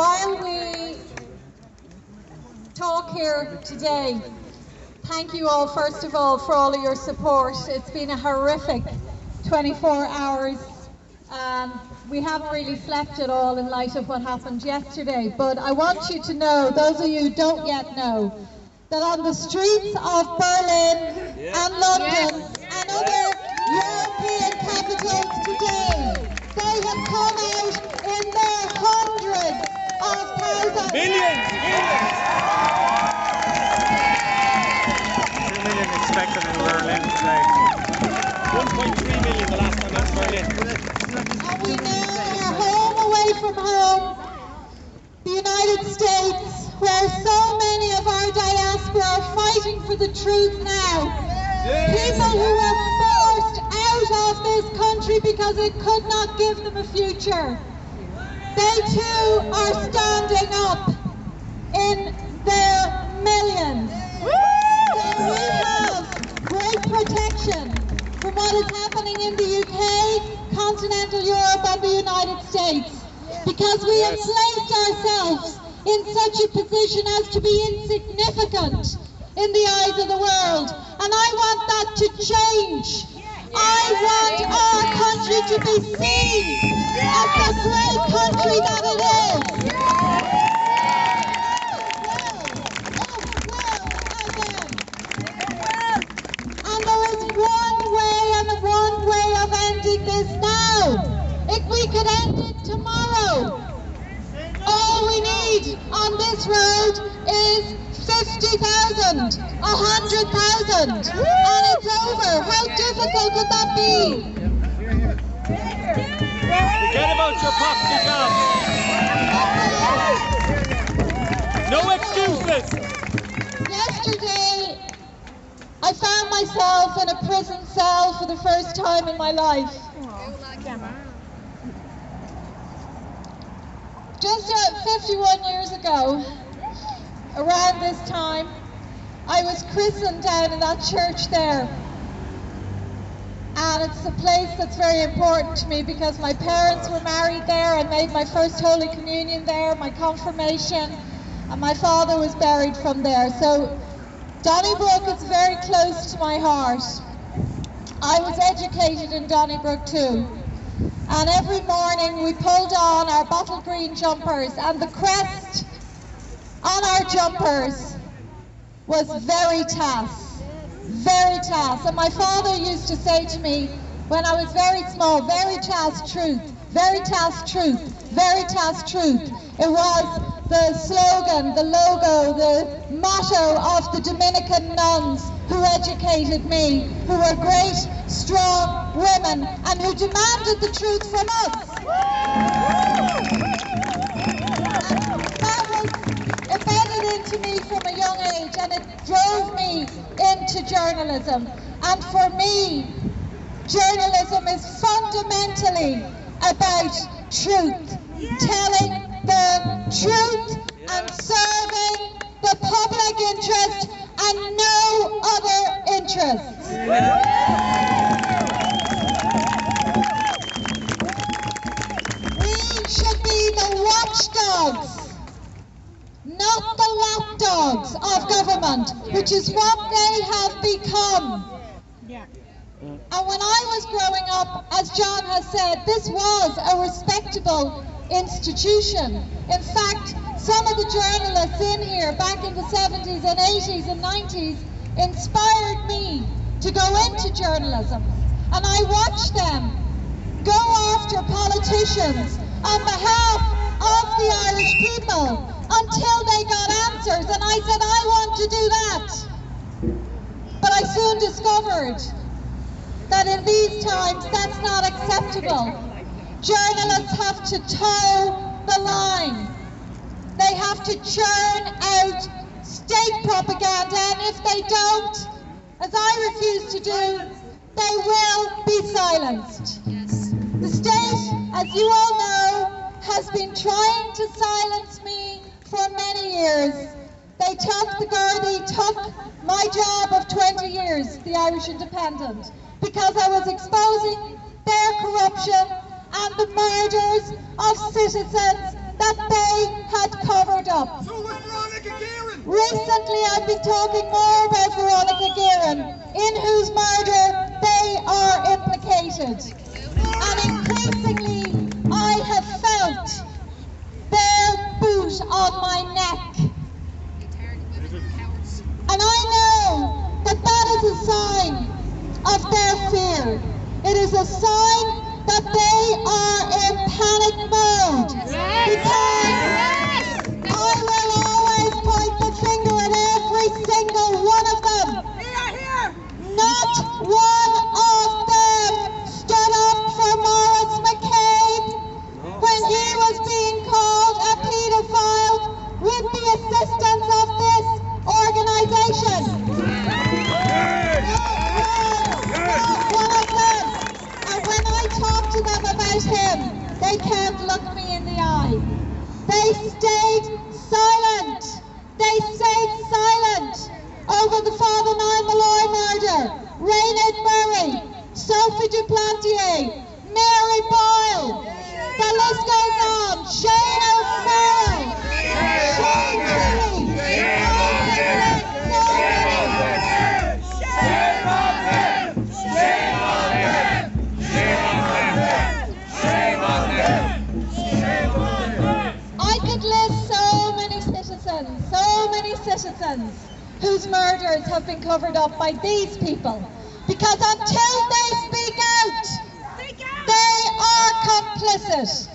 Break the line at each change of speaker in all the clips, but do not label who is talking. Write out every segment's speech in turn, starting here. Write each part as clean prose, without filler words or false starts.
while we talk here today, thank you all, first of all, for all of your support. It's been a horrific 24 hours. We haven't really slept at all in light of what happened yesterday, but I want you to know, those of you who don't yet know, that on the streets of Berlin and London and other European capitals today, they have come out in their hundreds of thousands.
Millions! 2 million expected in Berlin today. 1.3 million the last time I was in Berlin.
And we now are home away from home, the United States, where so many of our diaspora are fighting for the truth now. People who were forced out of this country because it could not give them a future. They too are standing up in their millions. So we have great protection from what is happening in the UK, continental Europe and the United States, because we have placed ourselves in such a position as to be insignificant in the eyes of the world. And I want that to change. I want our country to be seen as the great country that it is. And there is one way of ending this now. If we could end it tomorrow. All we need on this road is 50,000, 100,000, and it's over. How difficult could that be?
Forget about your property job. No excuses.
Yesterday, I found myself in a prison cell for the first time in my life. Just 51 years ago, around this time, I was christened down in that church there. And it's a place that's very important to me because my parents were married there. I made my first Holy Communion there, my confirmation, and my father was buried from there. So Donnybrook is very close to my heart. I was educated in Donnybrook too. And every morning we pulled on our bottle green jumpers, and the crest on our jumpers was Veritas. Veritas. And my father used to say to me when I was very small, Veritas truth, Veritas truth, Veritas truth. It was the slogan, the logo, the motto of the Dominican nuns who educated me, who were great, strong women, and who demanded the truth from us. That was embedded into me from a young age, and it drove me into journalism. And for me, journalism is fundamentally about truth, telling the truth and serving the public interest and no other interests. We should be the watchdogs, not the lapdogs of government, which is what they have become. And when I was growing up, as John has said, this was a respectable institution. In fact, some of the journalists in here back in the 70s and 80s and 90s inspired me to go into journalism. And I watched them go after politicians on behalf of the Irish people until they got answers. And I said, I want to do that. But I soon discovered that in these times that's not acceptable. Journalists have to toe the line. They have to churn out state propaganda, and if they don't, as I refuse to do, they will be silenced. The state, as you all know, has been trying to silence me for many years. They took my job of 20 years, the Irish Independent, because I was exposing their corruption and the murders of citizens that they had covered up. Recently I've been talking more about Veronica Guerin, in whose murder they are implicated. And increasingly I have felt their boot on my neck. And I know that that is a sign of their fear. It is a sign that they are in panic mode. Because I will always point the finger at every single one of them. Not one of them stood up for Maurice McCabe when he was being called a paedophile with the assistance of this organisation. Not one of them. And when I talk to them about him, they can't look me in the eye. They stayed silent. They stayed silent over the Father Niall Malloy murder, Raynard Murray, Sophie Duplantier, Mary Boyle. The list goes on. Shane O'Farrell, Shane Kelly. I could list so many citizens whose murders have been covered up by these people. Because until they speak out, they are complicit.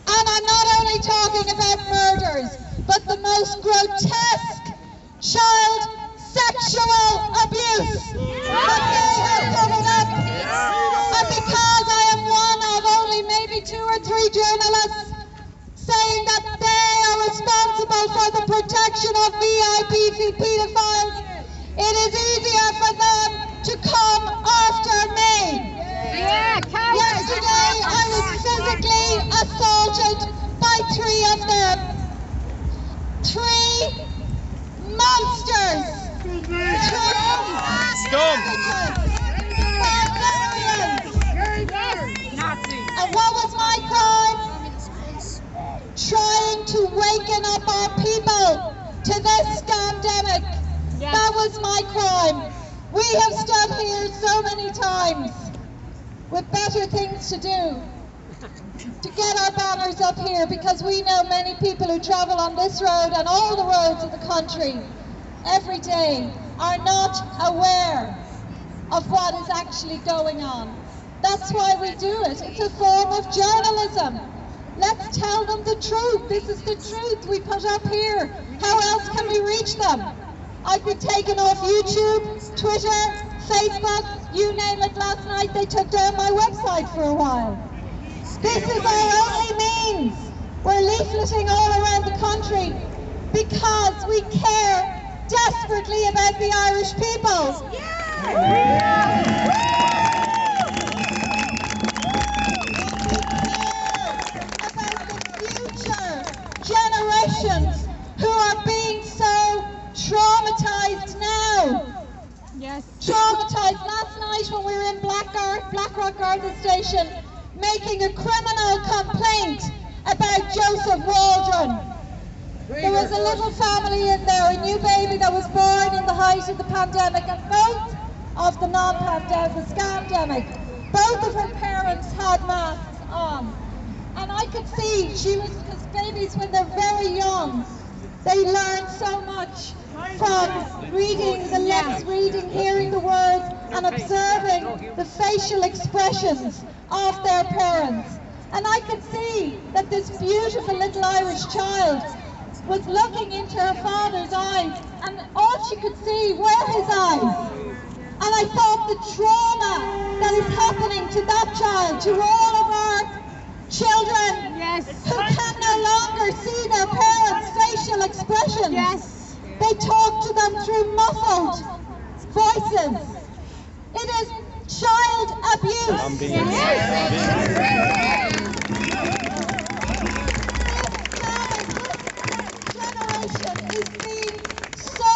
And I'm not only talking about murders, but the most grotesque child sexual abuse that they have covered up. And because I am one of only maybe 2 or 3 journalists saying that they are responsible for the protection of VIP paedophiles, it is easier for them to come after me. Yesterday I was physically assaulted by 3 of them. 3 monsters. 3
Scum.
barbarians. And what was my crime? Trying to waken up our people to this scandemic. That was my crime. We have stood here so many times with better things to do to get our banners up here, because we know many people who travel on this road and all the roads of the country every day are not aware of what is actually going on. That's why we do it. It's a form of journalism. Let's tell them the truth. This is the truth we put up here. How else can we reach them? I've been taken off YouTube, Twitter, Facebook, you name it. Last night they took down my website for a while. This is our only means. We're leafleting all around the country because we care desperately about the Irish people. Generations who are being so traumatized now. Traumatized. Last night when we were in Blackrock Garda Station making a criminal complaint about Joseph Waldron. There was a little family in there, a new baby that was born in the height of the pandemic, and both of the non-pandemic, the scandemic, both of her parents had masks on. And I could see because babies when they're very young, they learn so much from reading the lips, hearing the words, and observing the facial expressions of their parents. And I could see that this beautiful little Irish child was looking into her father's eyes, and all she could see were his eyes. And I thought the trauma that is happening to that child, to all of our children who can no longer see their parents' facial expressions. They talk to them through muffled voices. It is child abuse. This generation is being so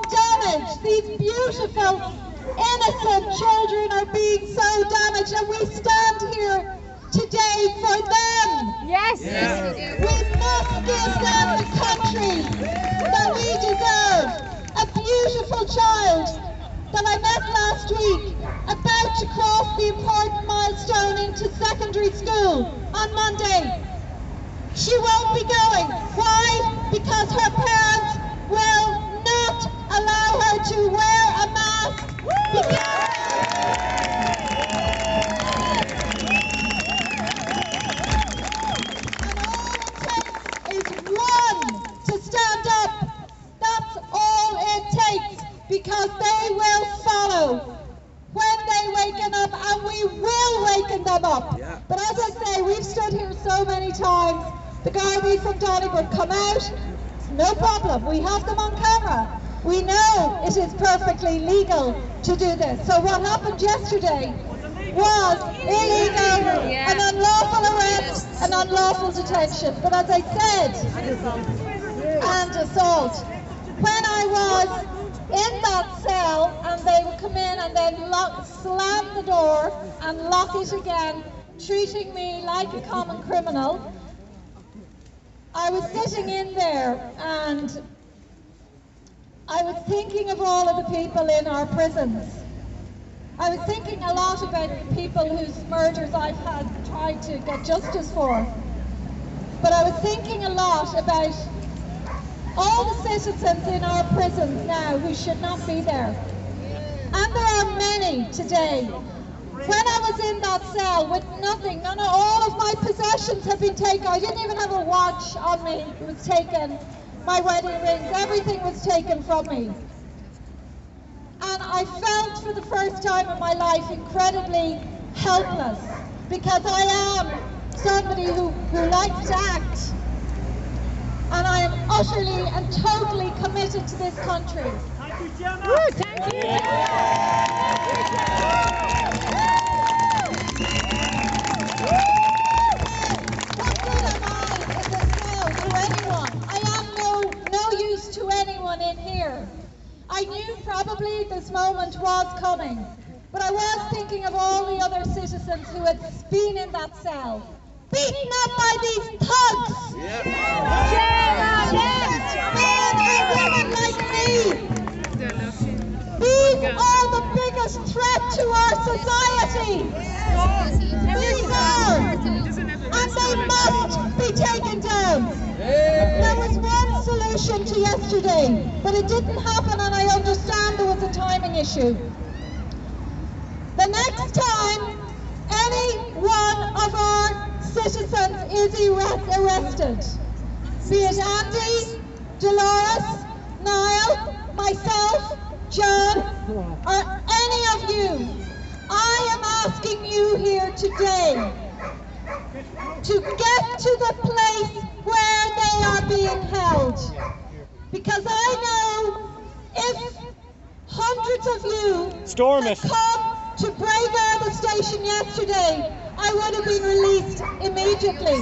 damaged. These beautiful, innocent children are being so damaged, and we stand here today for them.
Yes.
We must last week, about to cross the important milestone into secondary school on Monday. She won't be going. Why? Because her parents will not allow her to wear a mask. And all it takes is one to stand up. That's all it takes, because they will follow when they waken up, and we will waken them up.
Yeah.
But as I say, we've stood here so many times. The Gardaí from Donnybrook come out, no problem, we have them on camera. We know it is perfectly legal to do this. So what happened yesterday was illegal, an unlawful arrest, an unlawful detention. But as I said, and assault. When I was in that cell and they would come in and then slam the door and lock it again, treating me like a common criminal, I was sitting in there and I was thinking of all of the people in our prisons. I was thinking a lot about the people whose murders I've had tried to get justice for. But I was thinking a lot about all the citizens in our prisons now who should not be there. And there are many today. When I was in that cell with nothing, none of all of my possessions had been taken. I didn't even have a watch on me. It was taken. My wedding rings, everything was taken from me. And I felt for the first time in my life incredibly helpless, because I am somebody who likes to act. And I am utterly and totally committed to this country.
Thank you, Gemma.
Thank you.
What good am I in this cell to anyone? I am no use to anyone in here. I knew probably this moment was coming, but I was thinking of all the other citizens who had been in that cell, beaten up by these thugs. Men and women like me. These are the biggest threat to our society. These are, and they must be taken down. There was one solution to yesterday, but it didn't happen, and I understand there was a timing issue. The next time any one of our citizens is arrested, be it Andy, Dolores, Niall, myself, John, or any of you, I am asking you here today to get to the place where they are being held. Because I know if hundreds of you had come to Braegar, the station yesterday, I would have been released immediately.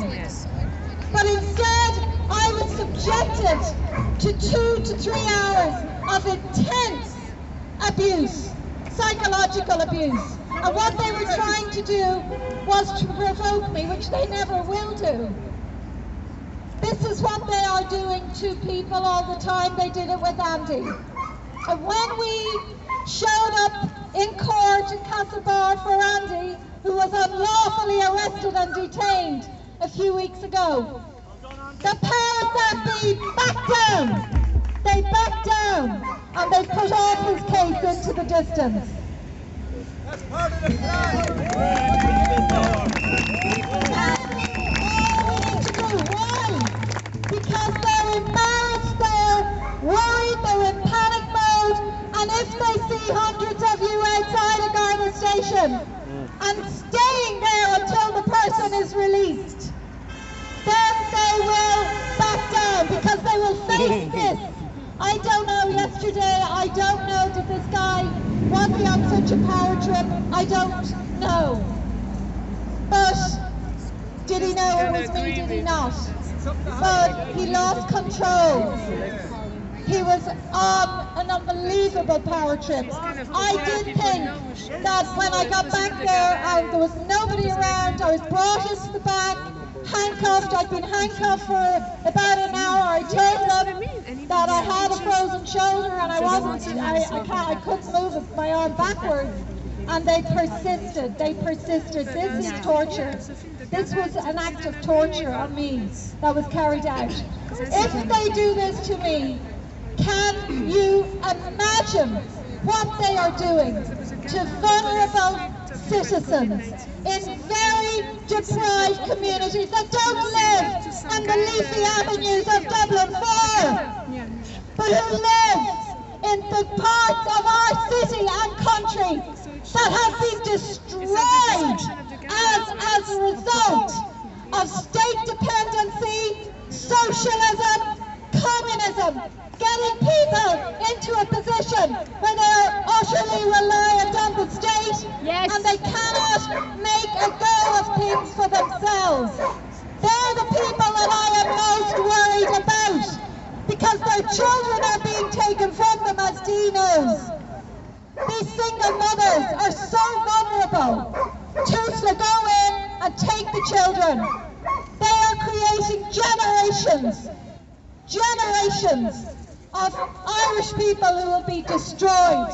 But instead, I was subjected to 2 to 3 hours of intense abuse, psychological abuse. And what they were trying to do was to provoke me, which they never will do. This is what they are doing to people all the time. They did it with Andy. And when we showed up in court in Castlebar for Andy, who was unlawfully arrested and detained a few weeks ago, the powers that be backed down. They backed down and they put off his case into the distance.
That's part of the plan.
Why? Because they're embarrassed, they're worried, they're in panic mode, and if they see hundreds of you outside a Garda station and staying there until the person is released, then they will back down, because they will face this. I don't know, yesterday, I don't know, did this guy, was he on such a power trip? I don't know. But did he know it was me? Did he not? But he lost control. He was on an unbelievable power trip. I did think that when I got back there, there was nobody around. I was brought into the back, handcuffed, handcuffed. I'd been handcuffed for about an hour. I told them that I had a frozen shoulder and I couldn't move my arm backwards. And they persisted. This is torture. This was an act of torture on me that was carried out. If they do this to me, can you imagine what they are doing to vulnerable citizens in very deprived communities that don't live on the leafy avenues of Dublin 4, but who live in the parts of our city and country that have been destroyed as a result of state dependency, socialism, communism, getting people into a position where they are utterly reliant on the state and they cannot make a go of things for themselves. They're the people that I am most worried about because their children are being taken from them, as Dee knows. These single mothers are so vulnerable. Tusla go in and take the children. They are creating generations of Irish people who will be destroyed.